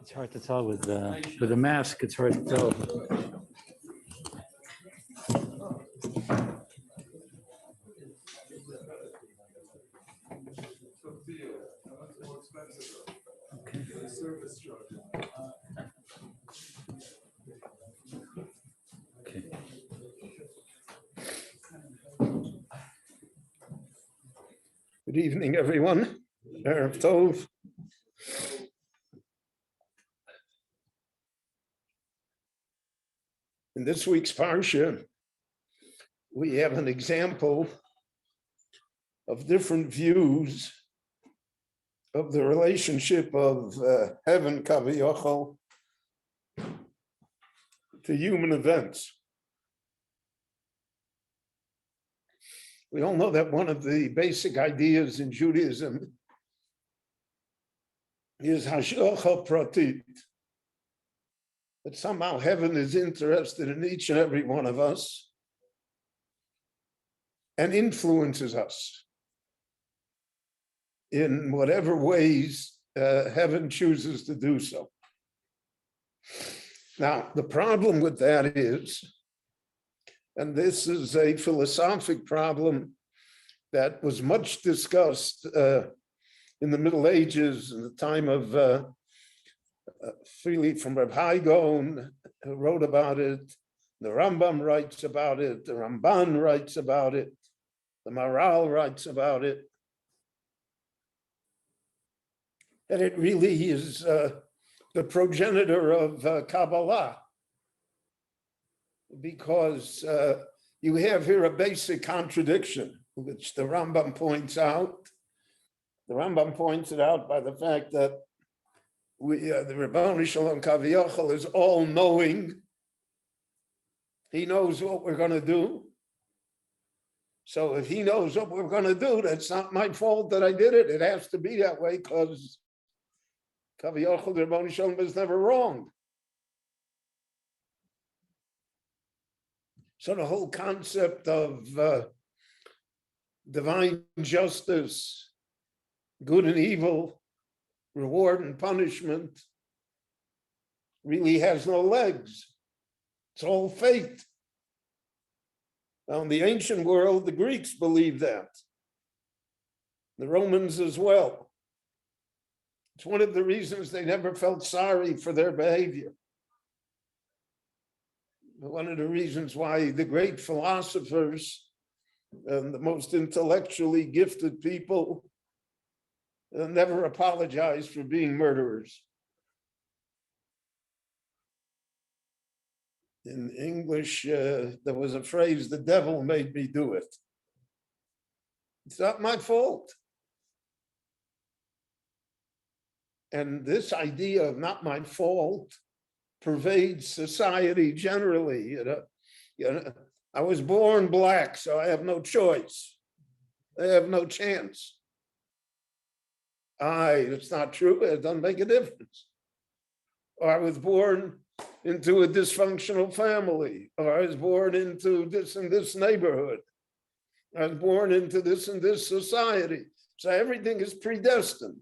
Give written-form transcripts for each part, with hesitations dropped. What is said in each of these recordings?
It's hard to tell with the mask. It's hard to tell. Okay. Okay. Good evening, everyone. Erev Tov. In this week's Parsha, we have an example of different views of the relationship of heaven, Kaviyachol, to human events. We all know that one of the basic ideas in Judaism is hashgacha pratit, that somehow heaven is interested in each and every one of us and influences us in whatever ways heaven chooses to do so. Now, the problem with that is, and this is a philosophic problem that was much discussed in the Middle Ages, in the time of freely from Reb Hai Gaon, who wrote about it, the Rambam writes about it, the Ramban writes about it, the Maharal writes about it, that it really is the progenitor of Kabbalah, because you have here a basic contradiction, which the Rambam points out. The Rambam points it out by the fact that the Rebbeinu Shalom Kaviyachol is all-knowing. He knows what we're going to do. So if he knows what we're going to do, that's not my fault that I did it. It has to be that way because Kaviyachol, the Rebbeinu Shalom, is never wrong. So the whole concept of divine justice, good and evil, reward and punishment, really has no legs. It's all fate. Now, in the ancient world, the Greeks believed that. The Romans as well. It's one of the reasons they never felt sorry for their behavior. One of the reasons why the great philosophers and the most intellectually gifted people never apologized for being murderers. In English, there was a phrase, the devil made me do it. It's not my fault. And this idea of not my fault pervades society generally. I was born black, so I have no choice. I have no chance. It's not true. It doesn't make a difference. Or I was born into a dysfunctional family, or I was born into this and this neighborhood. I was born into this and this society. So everything is predestined.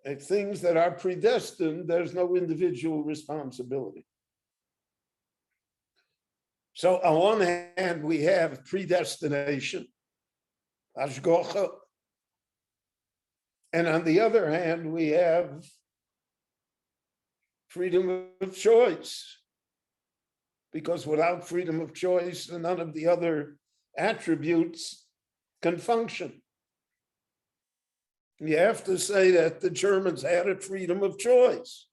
And things that are predestined, there's no individual responsibility. So on one hand, we have predestination, hashgacha. And on the other hand, we have freedom of choice. Because without freedom of choice, none of the other attributes can function. You have to say that the Germans had a freedom of choice.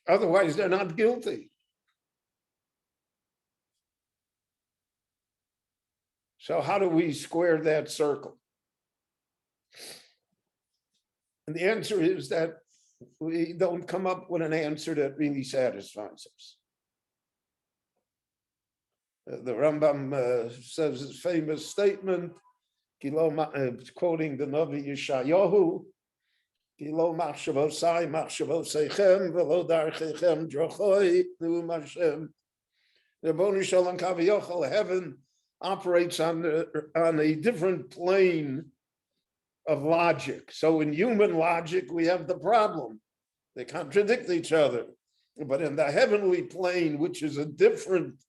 Otherwise, they're not guilty. So how do we square that circle? And the answer is that we don't come up with an answer that really satisfies us. The Rambam says his famous statement, quoting the Navi Yeshayahu, Kilo machshavosai machshavosechem velo darchechem drochoi nu'um Hashem. The Rebbeinu Shalom Kaviyachol, heaven operates on a different plane of logic. So in human logic, we have the problem. They contradict each other. But in the heavenly plane, which is a different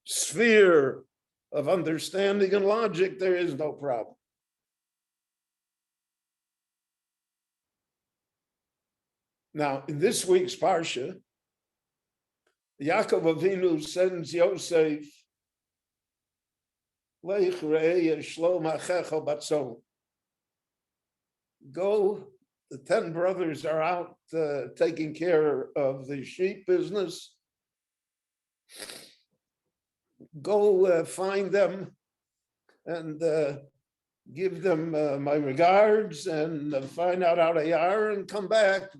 sphere of understanding and logic, there is no problem. Now, in this week's Parsha, Yaakov Avinu sends Yosef, Lech re'eh shlom achecha batzon. Go, the 10 brothers are out taking care of the sheep business. Go find them and give them my regards and find out how they are and come back.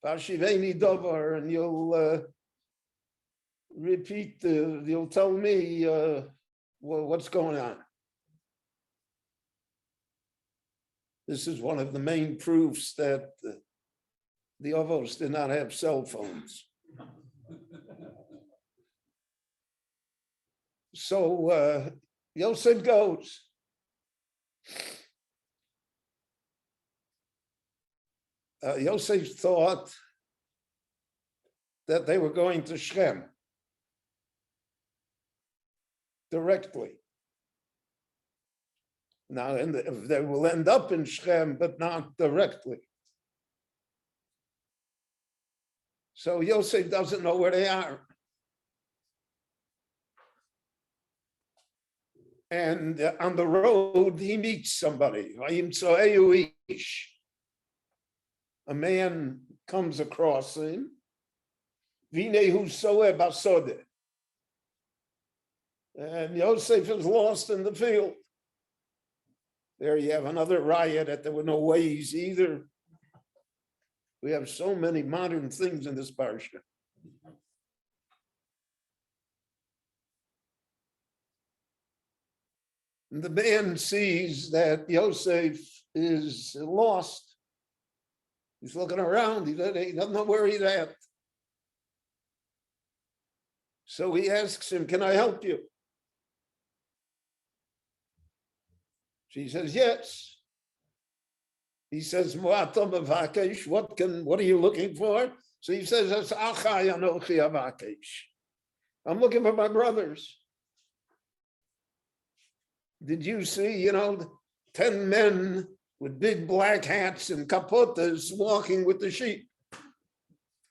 Vashiveni davar, and you'll repeat, you'll tell me what's going on. This is one of the main proofs that the Ovos did not have cell phones. So Yosef goes. Yosef thought that they were going to Shem directly. Now, they will end up in Shem, but not directly. So Yosef doesn't know where they are. And on the road, he meets somebody. A man comes across him. And Yosef is lost in the field. There you have another riot that there were no ways either. We have so many modern things in this parsha. And the man sees that Yosef is lost. He's looking around. He doesn't know where he's at. So he asks him, "Can I help you?" She says, "Yes." He says, "What are you looking for?" So he says, "I'm looking for my brothers. Did you see, 10 men with big black hats and capotas walking with the sheep?"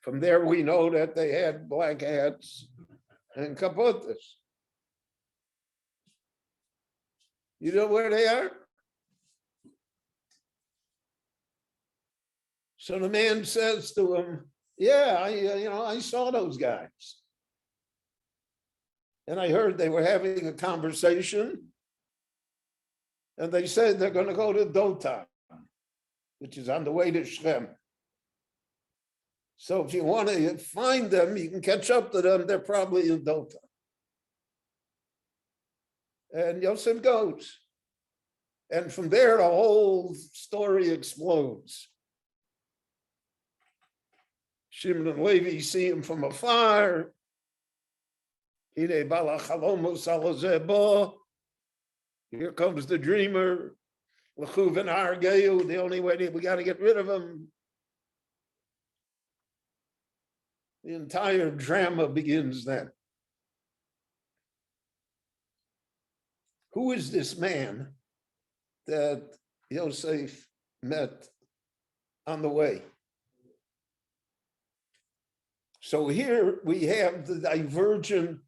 From there, we know that they had black hats and capotas. You know where they are? So the man says to him, "Yeah, I saw those guys. And I heard they were having a conversation. And they said they're going to go to Dotan, which is on the way to Shem. So if you want to find them, you can catch up to them. They're probably in Dotan." And Yosef goes. And from there, the whole story explodes. Shimon and Levi see him from afar. Here comes the dreamer. The only way we got to get rid of him. The entire drama begins then. Who is this man that Yosef met on the way? So here we have the divergent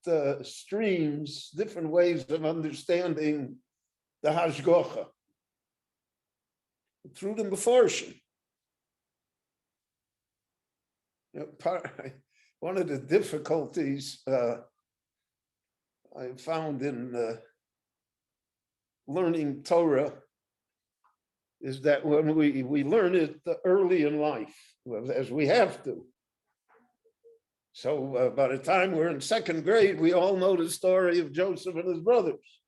streams, different ways of understanding the Hashgocha through the Meforshim. One of the difficulties I found in learning Torah is that when we learn it early in life, as we have to. So by the time we're in second grade, we all know the story of Joseph and his brothers.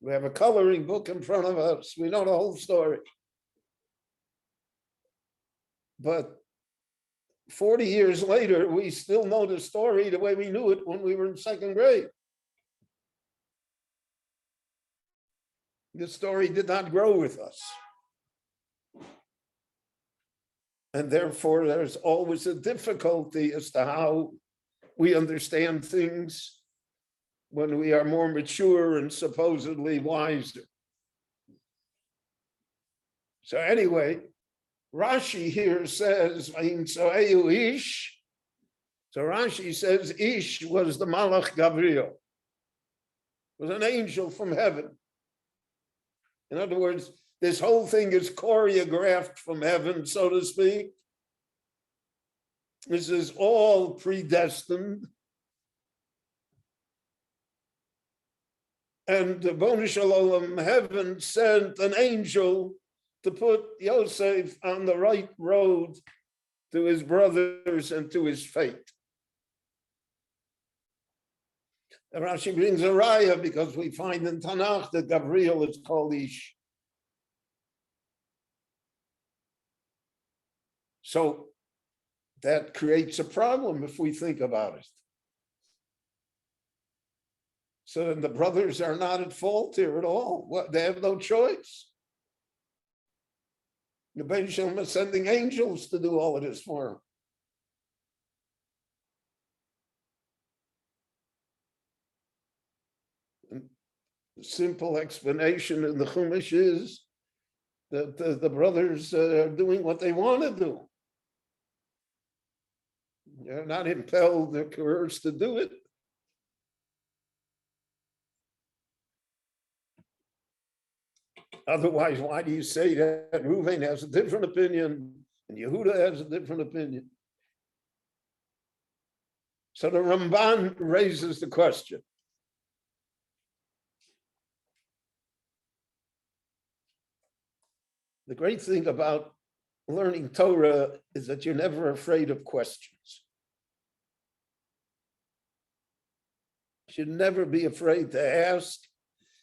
We have a coloring book in front of us. We know the whole story. But 40 years later, we still know the story the way we knew it when we were in second grade. The story did not grow with us. And therefore, there's always a difficulty as to how we understand things when we are more mature and supposedly wiser. So anyway, Rashi here says, so Rashi says, Ish was the Malach Gabriel, was an angel from heaven. In other words, this whole thing is choreographed from heaven, so to speak. This is all predestined. And the B'nai Shalom, heaven sent an angel to put Yosef on the right road to his brothers and to his fate. And Rashi brings a raya because we find in Tanakh that Gabriel is called Ish. So that creates a problem if we think about it. So then the brothers are not at fault here at all. They have no choice. The B'nai Shalom is sending angels to do all of this for them. The simple explanation in the Chumash is that the brothers are doing what they want to do. They're not impelled or coerced to do it. Otherwise, why do you say that Reuven has a different opinion and Yehuda has a different opinion? So the Ramban raises the question. The great thing about learning Torah is that you're never afraid of questions. You should never be afraid to ask,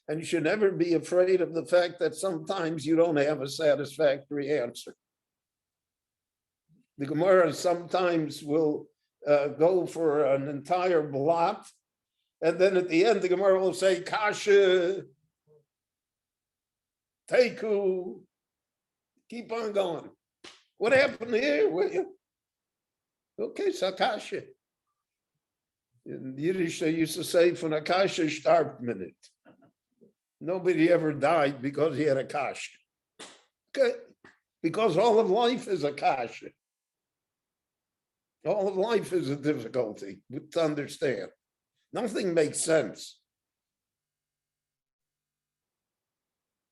and you should never be afraid of the fact that sometimes you don't have a satisfactory answer. The Gemara sometimes will go for an entire blot, and then at the end, the Gemara will say, Kasha, Teiku, keep on going. What happened here? Okay, Sakasha. In Yiddish, they used to say, "Von a kasha starb minute." Nobody ever died because he had a kasha. Okay, because all of life is a kasha. All of life is a difficulty to understand. Nothing makes sense.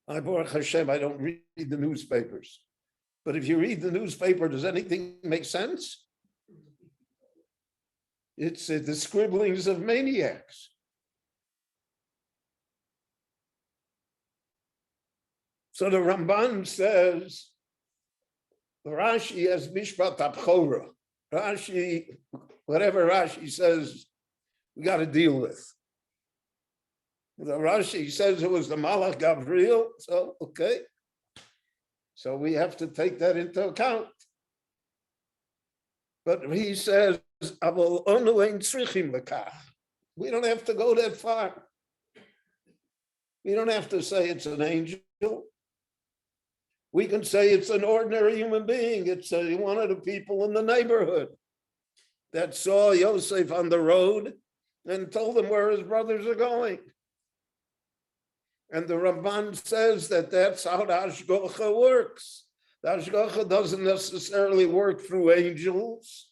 Baruch Hashem, I don't read the newspapers. But if you read the newspaper, does anything make sense? It's the scribblings of maniacs. So the Ramban says, Rashi has Mishpat Abchora. Rashi, whatever Rashi says, we got to deal with. The Rashi says it was the Malach Gabriel, so okay. So we have to take that into account. But he says, we don't have to go that far. We don't have to say it's an angel. We can say it's an ordinary human being. It's one of the people in the neighborhood that saw Yosef on the road and told him where his brothers are going. And the Ramban says that that's how the Hashgacha works. The Hashgacha doesn't necessarily work through angels.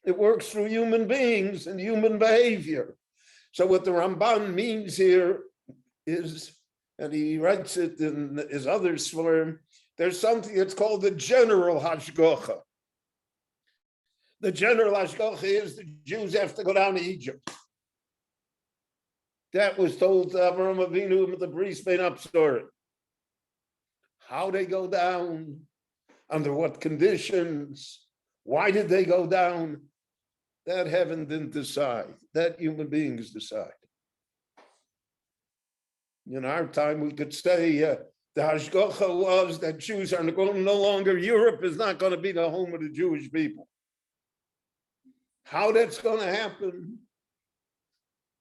It works through human beings and human behavior. So what the Ramban means here is, and he writes it in his other svarim, there's something that's called the general Hashgacha. The general Hashgacha is the Jews have to go down to Egypt. That was told to Avraham Avinu with the Bris Bein Absorim. How they go down, under what conditions, why did they go down? That heaven didn't decide. That human beings decide. In our time, we could say the Hashgacha was that Jews are no longer, Europe is not going to be the home of the Jewish people. How that's going to happen,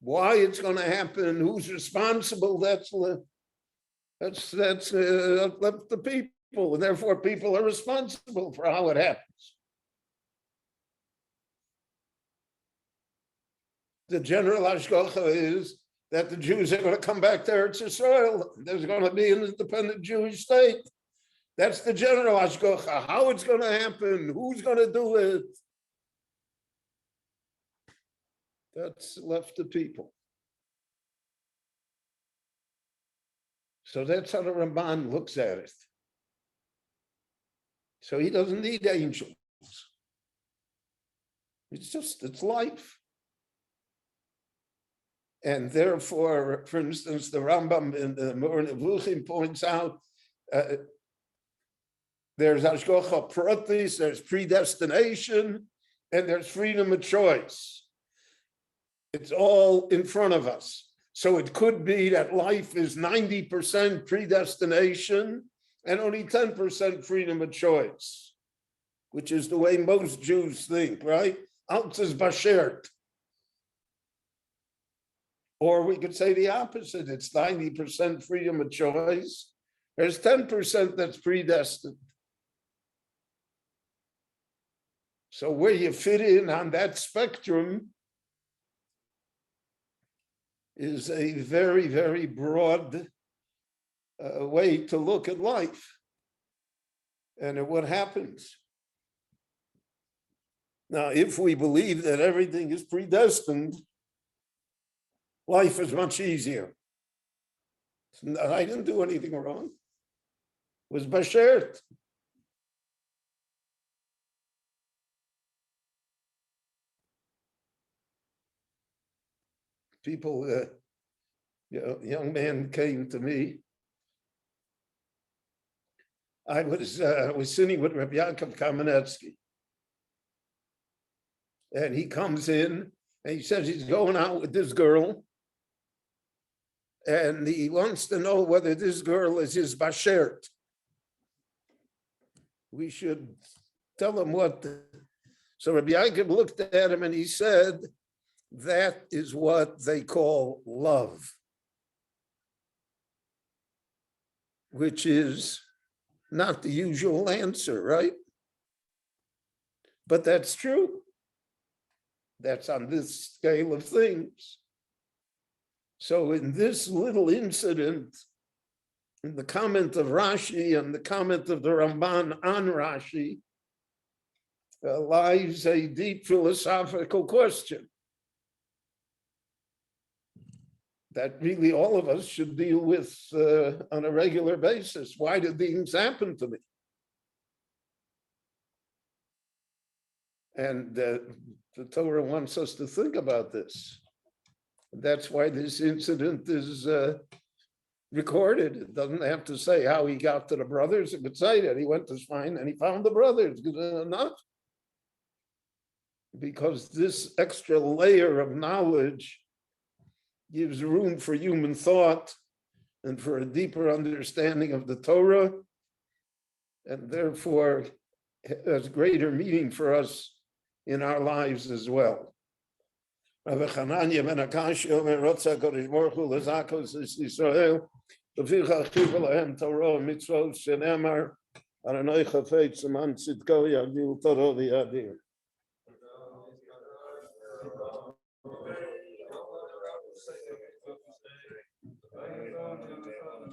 why it's going to happen, who's responsible, that's That's left the people, and therefore people are responsible for how it happens. The general hashgacha is that the Jews are going to come back to Eretz Yisrael. There's going to be an independent Jewish state. That's the general hashgacha. How it's going to happen, who's going to do it, that's left to people. So that's how the Ramban looks at it. So he doesn't need angels. It's life. And therefore, for instance, the Rambam in the Moreh Nevuchim points out there's hashgacha pratis, there's predestination, and there's freedom of choice. It's all in front of us. So it could be that life is 90% predestination and only 10% freedom of choice, which is the way most Jews think, right? Alt is bashert. Or we could say the opposite. It's 90% freedom of choice. There's 10% that's predestined. So where you fit in on that spectrum is a very, very broad way to look at life and at what happens. Now, if we believe that everything is predestined, life is much easier. I didn't do anything wrong. It was bashert. People, a young man came to me. I was sitting with Rabbi Yaakov Kamenetsky. And he comes in and he says he's going out with this girl. And he wants to know whether this girl is his bashert. We should tell him what. So Rabbi Yaakov looked at him and he said, that is what they call love, which is not the usual answer, right? But that's true. That's on this scale of things. So in this little incident, in the comment of Rashi and the comment of the Ramban on Rashi, lies a deep philosophical question that really all of us should deal with on a regular basis. Why did things happen to me? And the Torah wants us to think about this. That's why this incident is recorded. It doesn't have to say how he got to the brothers. It could say that he went to find and he found the brothers. Good enough. Because this extra layer of knowledge gives room for human thought and for a deeper understanding of the Torah, and therefore has greater meaning for us in our lives as well. Rabbi Chananya ben Akashi omer rotza HaKadosh Baruch Hu lezakos Yisrael leficha chiva lahem Torah mitzvot shenemar Adonai chafetz leman tzidko yagdil Torah v'yadir.